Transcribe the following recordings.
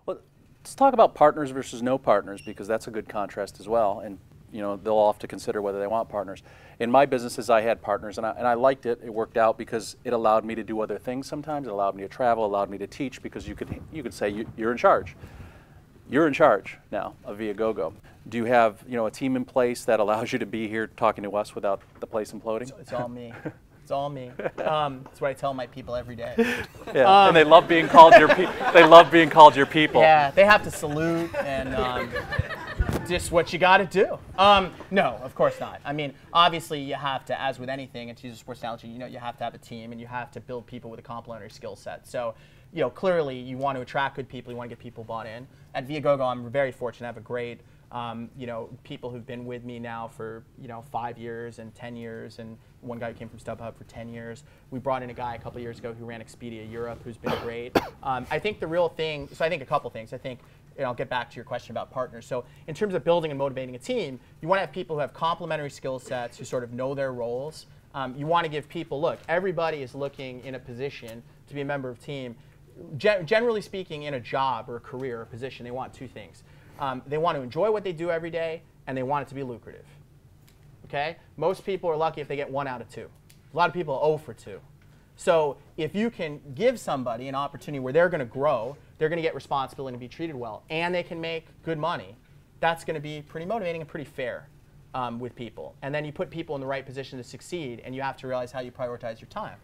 Well, let's talk about partners versus no partners, because that's a good contrast as well. And you know, they'll have to consider whether they want partners. In my businesses, I had partners, and I liked it. It worked out because it allowed me to do other things sometimes. It allowed me to travel, allowed me to teach, because you could say you're in charge. You're in charge now of Viagogo. Do you have, you know, a team in place that allows you to be here talking to us without the place imploding? It's all me. It's all me. That's what I tell my people every day. Yeah, and they love being called your people. They love being called your people. Yeah, they have to salute and just what you got to do. No, of course not. I mean, obviously you have to, as with anything, and to use a sports analogy, you know, you have to have a team and you have to build people with a complementary skill set. So, you know, clearly you want to attract good people. You want to get people bought in. At Viagogo, I'm very fortunate. I have a great, you know, people who've been with me now for, you know, 5 years and 10 years, and one guy who came from Stubhub for 10 years. We brought in a guy a couple years ago who ran Expedia Europe, who's been great. I think the real thing, so I think a couple things. I think, and I'll get back to your question about partners. So in terms of building and motivating a team, you want to have people who have complementary skill sets, who sort of know their roles. You want to give people, look, everybody is looking in a position to be a member of a team. Generally speaking, in a job or a career or a position, they want two things. They want to enjoy what they do every day, and they want it to be lucrative. Okay? Most people are lucky if they get 1 out of 2. A lot of people are 0 for 2. So if you can give somebody an opportunity where they're going to grow, they're going to get responsibility and be treated well, and they can make good money, that's going to be pretty motivating and pretty fair with people. And then you put people in the right position to succeed, and you have to realize how you prioritize your time.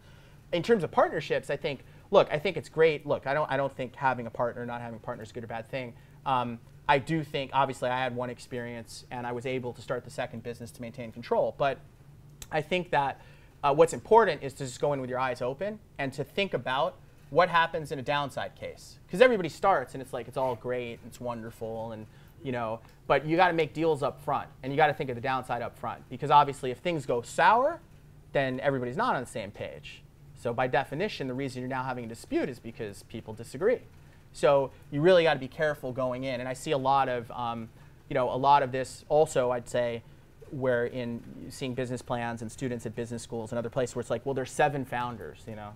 In terms of partnerships, I think, look, I think it's great. Look, I don't think having a partner, not having a partner is a good or bad thing. I do think, obviously, I had one experience, and I was able to start the second business to maintain control. But I think that what's important is to just go in with your eyes open and to think about what happens in a downside case. Because everybody starts, and it's like, it's all great, it's wonderful, and you know, but you got to make deals up front, and you got to think of the downside up front. Because obviously, if things go sour, then everybody's not on the same page. So by definition, the reason you're now having a dispute is because people disagree. So you really got to be careful going in. And I see a lot of, you know, a lot of this also, I'd say, where in seeing business plans and students at business schools and other places where it's like, well, there's 7 founders, you know.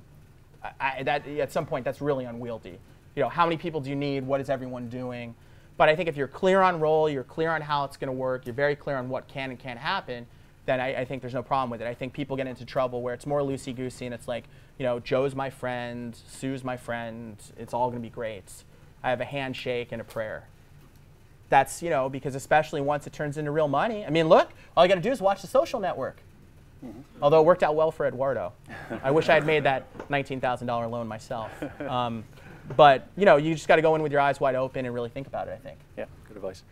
That, at some point, that's really unwieldy. You know, how many people do you need? What is everyone doing? But I think if you're clear on role, you're clear on how it's going to work, you're very clear on what can and can't happen, then I think there's no problem with it. I think people get into trouble where it's more loosey-goosey and it's like, you know, Joe's my friend, Sue's my friend, it's all going to be great. I have a handshake and a prayer. That's, you know, because especially once it turns into real money. I mean, look, all you got to do is watch The Social Network. Although it worked out well for Eduardo. I wish I had made that $19,000 loan myself. But, you know, you just got to go in with your eyes wide open and really think about it, I think. Yeah, good advice.